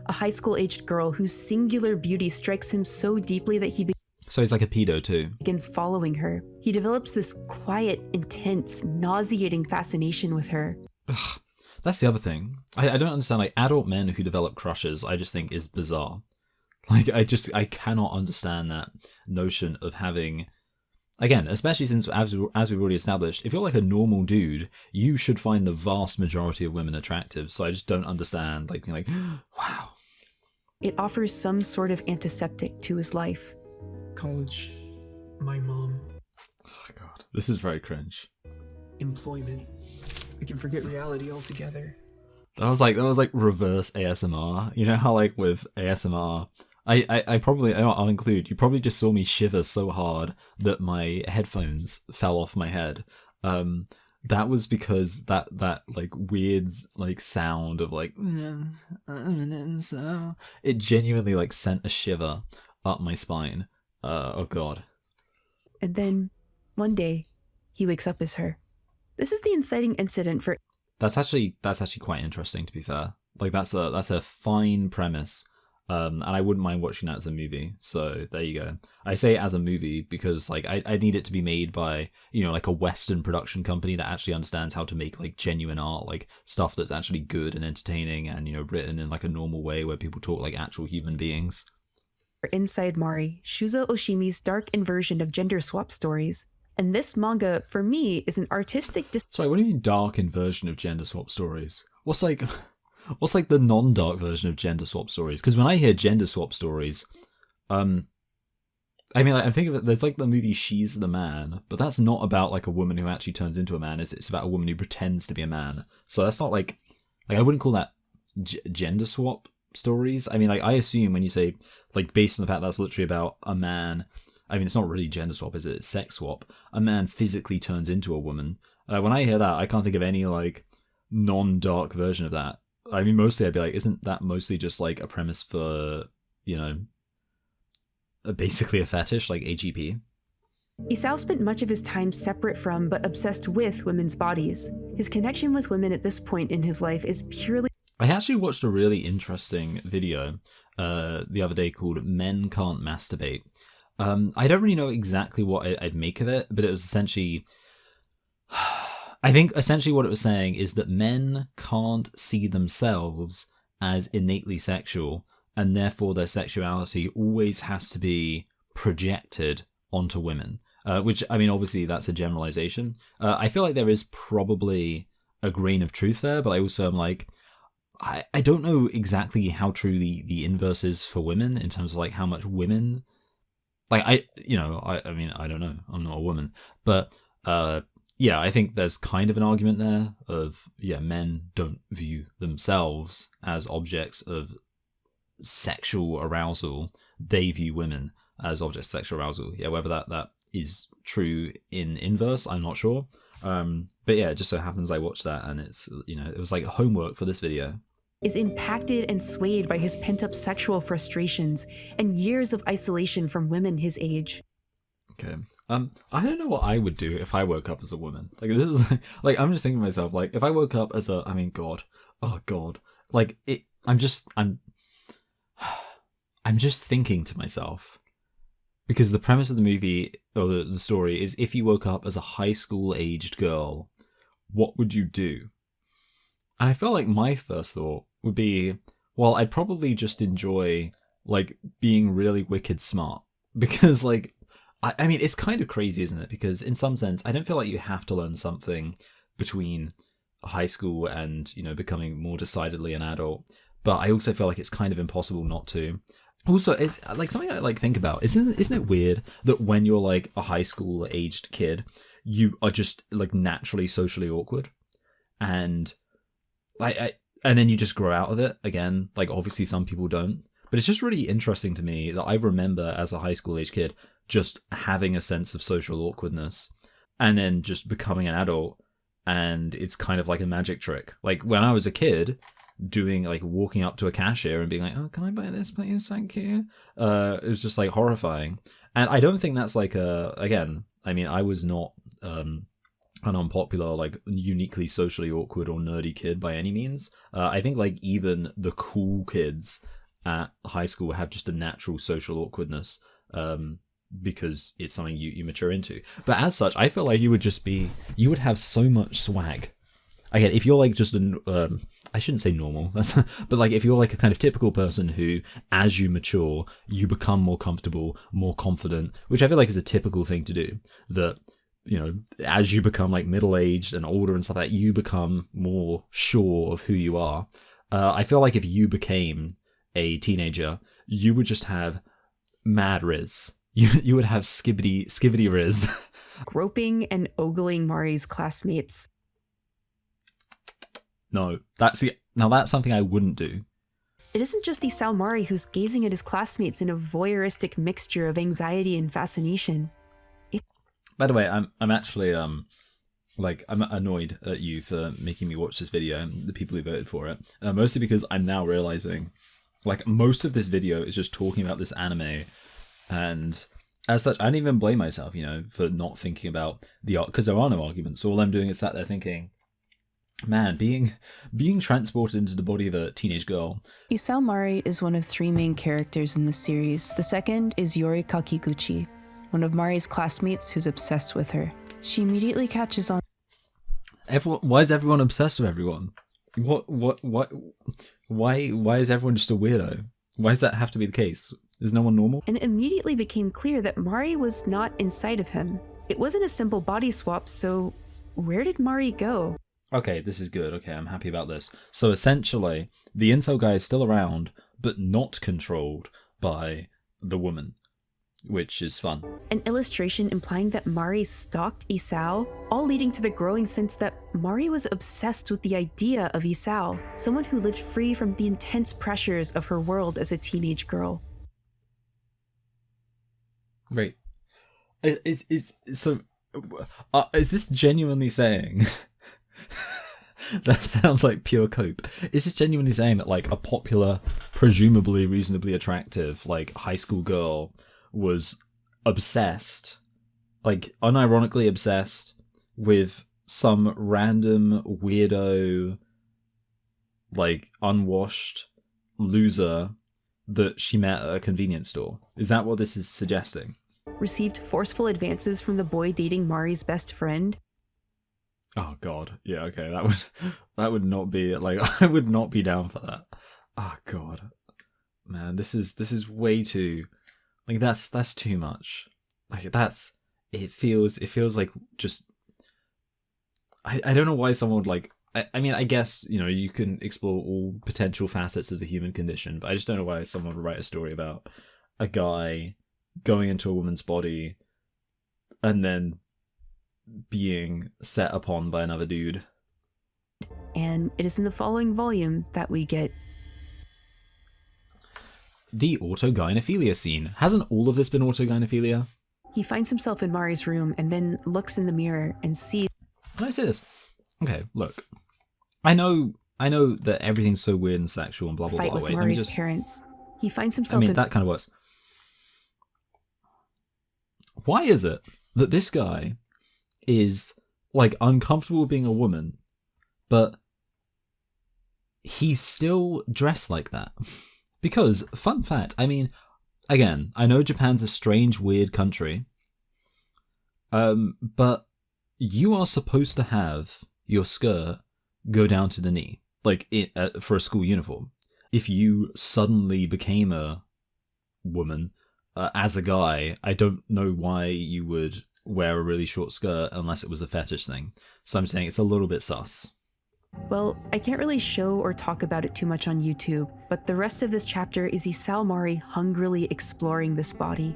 A high school-aged girl whose singular beauty strikes him so deeply that he So he's like a pedo too. begins following her. He develops this quiet, intense, nauseating fascination with her. Ugh. That's the other thing. I don't understand, like, adult men who develop crushes, I just think is bizarre. Like, I cannot understand that notion of having, again, especially since, as we've already established, if you're like a normal dude, you should find the vast majority of women attractive, so I just don't understand, like, being like, wow. It offers some sort of antiseptic to his life. College, my mom, Oh, God. This is very cringe. employment. We can forget reality altogether. That was like reverse ASMR. You know how, like, with ASMR, I'll include, you probably just saw me shiver so hard that my headphones fell off my head. That was because that like weird like sound of like, it genuinely like sent a shiver up my spine. Oh God. And then, one day, he wakes up as her. This is the inciting incident for... That's actually quite interesting, to be fair. Like, that's a fine premise, and I wouldn't mind watching that as a movie. So there you go. I say as a movie because, like, I need it to be made by, you know, like a Western production company that actually understands how to make, like, genuine art, like stuff that's actually good and entertaining and, you know, written in like a normal way where people talk like actual human beings. Inside Mari, Shuzo Oshimi's dark inversion of gender swap stories. And this manga, for me, is an artistic... Sorry, what do you mean dark inversion of gender swap stories? What's like the non-dark version of gender swap stories? Because when I hear gender swap stories, I mean, like, I'm thinking of it, there's like the movie She's the Man, but that's not about like a woman who actually turns into a man. It's about a woman who pretends to be a man. So that's not like I wouldn't call that gender swap stories. I mean, like, I assume when you say, like, based on the fact that's literally about a man... I mean, it's not really gender swap, is it? It's sex swap. A man physically turns into a woman. When I hear that, I can't think of any, like, non-dark version of that. I mean, mostly I'd be like, isn't that mostly just, like, a premise for, you know, basically a fetish, like AGP? Isao spent much of his time separate from, but obsessed with, women's bodies. His connection with women at this point in his life is purely... I actually watched a really interesting video the other day called Men Can't Masturbate. I don't really know exactly what I'd make of it, but it was essentially... I think essentially what it was saying is that men can't see themselves as innately sexual, and therefore their sexuality always has to be projected onto women. Which, I mean, obviously that's a generalization. I feel like there is probably a grain of truth there, but I also am like... I don't know exactly how true the inverse is for women in terms of like how much women like I mean, I don't know, I'm not a woman, but yeah, I think there's kind of an argument there of, yeah, men don't view themselves as objects of sexual arousal. They view women as objects of sexual arousal. Yeah, whether that is true in inverse, I'm not sure. But yeah, it just so happens I watched that, and it's, it was like homework for this video. Is impacted and swayed by his pent-up sexual frustrations and years of isolation from women his age. Okay. I don't know what I would do if I woke up as a woman. Like, this is like I'm just thinking to myself, like, if I woke up as God, oh God, like I'm just thinking to myself, because the premise of the movie or the story is, if you woke up as a high school aged girl, what would you do? And I feel like my first thought would be, well, I'd probably just enjoy like being really wicked smart, because like, I mean, it's kind of crazy, isn't it? Because in some sense, I don't feel like you have to learn something between high school and, becoming more decidedly an adult. But I also feel like it's kind of impossible not to. Also, it's like something I like think about. Isn't it weird that when you're like a high school aged kid, you are just like naturally socially awkward, and and then you just grow out of it again. Like, obviously some people don't, but it's just really interesting to me that I remember as a high school aged kid just having a sense of social awkwardness, and then just becoming an adult, and it's kind of like a magic trick. Like, when I was a kid, walking up to a cashier and being like, oh, can I buy this, please? Thank you. It was just like horrifying. And I don't think that's like again, I mean, I was not an unpopular, like uniquely socially awkward or nerdy kid by any means. I think like even the cool kids at high school have just a natural social awkwardness, because it's something you mature into. But as such, I feel like you would have so much swag. Again, if you're like just I shouldn't say normal, but like if you're like a kind of typical person who, as you mature, you become more comfortable, more confident, which I feel like is a typical thing to do. That, as you become like middle-aged and older and stuff like that, you become more sure of who you are. I feel like if you became a teenager, you would just have mad riz. You would have skibbity riz. Groping and ogling Mari's classmates. No, that's something I wouldn't do. It isn't just Isao Mari who's gazing at his classmates in a voyeuristic mixture of anxiety and fascination. By the way, I'm actually I'm annoyed at you for making me watch this video and the people who voted for it. Mostly because I'm now realizing, like, most of this video is just talking about this anime, and as such, I don't even blame myself, for not thinking about the art, because there are no arguments. All I'm doing is sat there thinking, man, being transported into the body of a teenage girl. Isao Mari is one of 3 main characters in the series. The second is Yori Kakiguchi, one of Mari's classmates who's obsessed with her. She immediately catches on. Why is everyone obsessed with everyone? What? Why is everyone just a weirdo? Why does that have to be the case? Is no one normal? And it immediately became clear that Mari was not inside of him. It wasn't a simple body swap, so where did Mari go? Okay, this is good. Okay, I'm happy about this. So essentially, the incel guy is still around, but not controlled by the woman, which is fun. An illustration implying that Mari stalked Isao, all leading to the growing sense that Mari was obsessed with the idea of Isao, someone who lived free from the intense pressures of her world as a teenage girl. Right. Is this genuinely saying... That sounds like pure cope. Is this genuinely saying that, like, a popular, presumably reasonably attractive, like, high school girl was obsessed, like, unironically obsessed with some random weirdo, like, unwashed loser that she met at a convenience store? Is that what this is suggesting? Received forceful advances from the boy dating Mari's best friend? Oh God, yeah, okay, that would not be, like, I would not be down for that. Oh God, man, this is way too, like, that's too much. Like, it feels like just, I don't know why someone would, like, I mean, I guess, you can explore all potential facets of the human condition, but I just don't know why someone would write a story about a guy going into a woman's body and then being set upon by another dude. And it is in the following volume that we get the autogynephilia scene. Hasn't all of this been autogynephilia? he finds himself in Mari's room and then looks in the mirror and sees. Can I say this? Okay, look. I know that everything's so weird and sexual and blah blah Fight blah. with Wait, Mari's parents. He finds himself in. that kind of works. Why is it that this guy is like uncomfortable being a woman, but he's still dressed like that? Because, fun fact, I mean, again, I know Japan's a strange, weird country, but you are supposed to have your skirt go down to the knee, like for a school uniform. If you suddenly became a woman as a guy, I don't know why you would wear a really short skirt unless it was a fetish thing. So I'm saying it's a little bit sus. Well, I can't really show or talk about it too much on YouTube, but the rest of this chapter is Isao Mari hungrily exploring this body.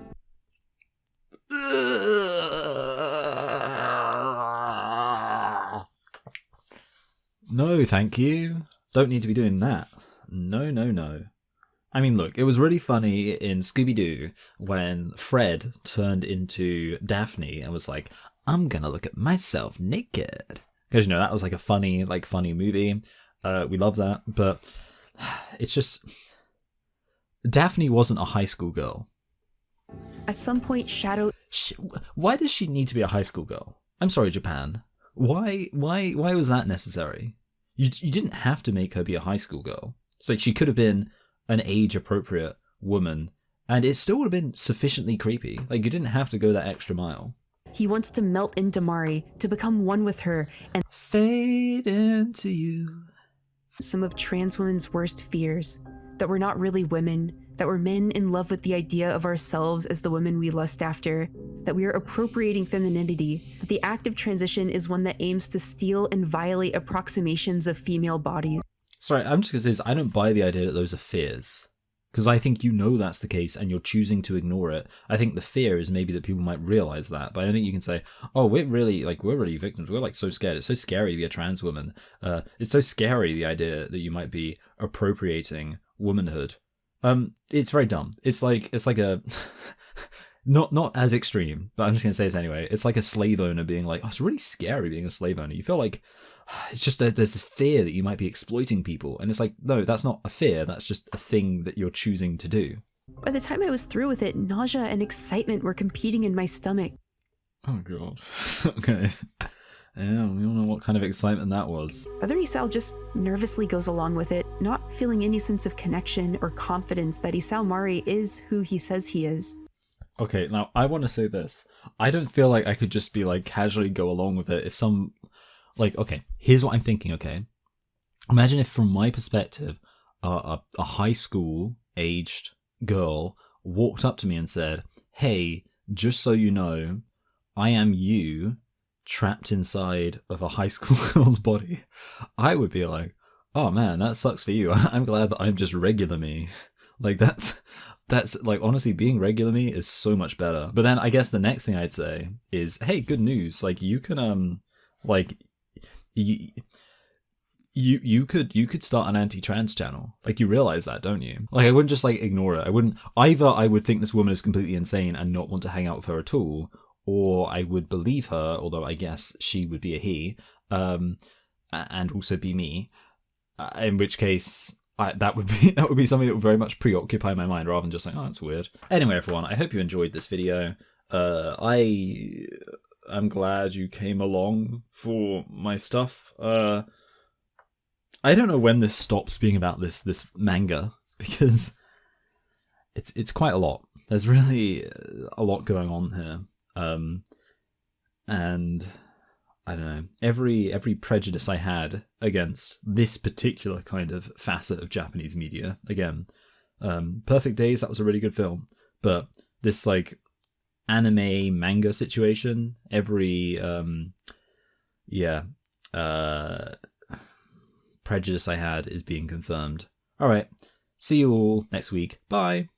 No, thank you. Don't need to be doing that. No, no, no. I mean, look, it was really funny in Scooby-Doo when Fred turned into Daphne and was like, I'm gonna look at myself naked. Because, you know, that was like a funny movie. We love that. But it's just... Daphne wasn't a high school girl. At some point, Shadow... Why does she need to be a high school girl? I'm sorry, Japan. Why was that necessary? You didn't have to make her be a high school girl. It's like she could have been an age-appropriate woman, and it still would have been sufficiently creepy. Like, you didn't have to go that extra mile. He wants to melt into Mari, to become one with her, and fade into you. Some of trans women's worst fears, that we're not really women, that we're men in love with the idea of ourselves as the women we lust after, that we are appropriating femininity, that the act of transition is one that aims to steal and violate approximations of female bodies. Sorry, I'm just going to say this, I don't buy the idea that those are fears. Because I think you know that's the case and you're choosing to ignore it. I think the fear is maybe that people might realize that, but I don't think you can say, oh, we're really victims. We're like so scared. It's so scary to be a trans woman. It's so scary, the idea that you might be appropriating womanhood. It's very dumb. It's like a, not as extreme, but I'm just going to say this anyway. It's like a slave owner being like, oh, it's really scary being a slave owner. You feel like, it's just that there's this fear that you might be exploiting people. And it's like, no, that's not a fear. That's just a thing that you're choosing to do. By the time I was through with it, nausea and excitement were competing in my stomach. Oh, God. Okay. Yeah, we don't know what kind of excitement that was. Other Isao just nervously goes along with it, not feeling any sense of connection or confidence that Isao Mari is who he says he is. Okay, now I want to say this. I don't feel like I could just be like casually go along with it if some... Like, okay, here's what I'm thinking, okay? Imagine if, from my perspective, a high school-aged girl walked up to me and said, hey, just so you know, I am you trapped inside of a high school girl's body. I would be like, oh man, that sucks for you. I'm glad that I'm just regular me. Like, that's like, honestly, being regular me is so much better. But then I guess the next thing I'd say is, hey, good news. Like, you can, like... You could start an anti-trans channel. Like, you realize that, don't you? Like, I wouldn't just like ignore it. I wouldn't either. I would think this woman is completely insane and not want to hang out with her at all, or I would believe her, although I guess she would be a he, and also be me. In which case, that would be something that would very much preoccupy my mind, rather than just like, oh, that's weird. Anyway, everyone, I hope you enjoyed this video. I'm glad you came along for my stuff. I don't know when this stops being about this manga, because it's quite a lot. There's really a lot going on here. And I don't know, every prejudice I had against this particular kind of facet of Japanese media, again, Perfect Days, that was a really good film, but this like anime manga situation, prejudice I had is being confirmed. Alright, see you all next week. Bye!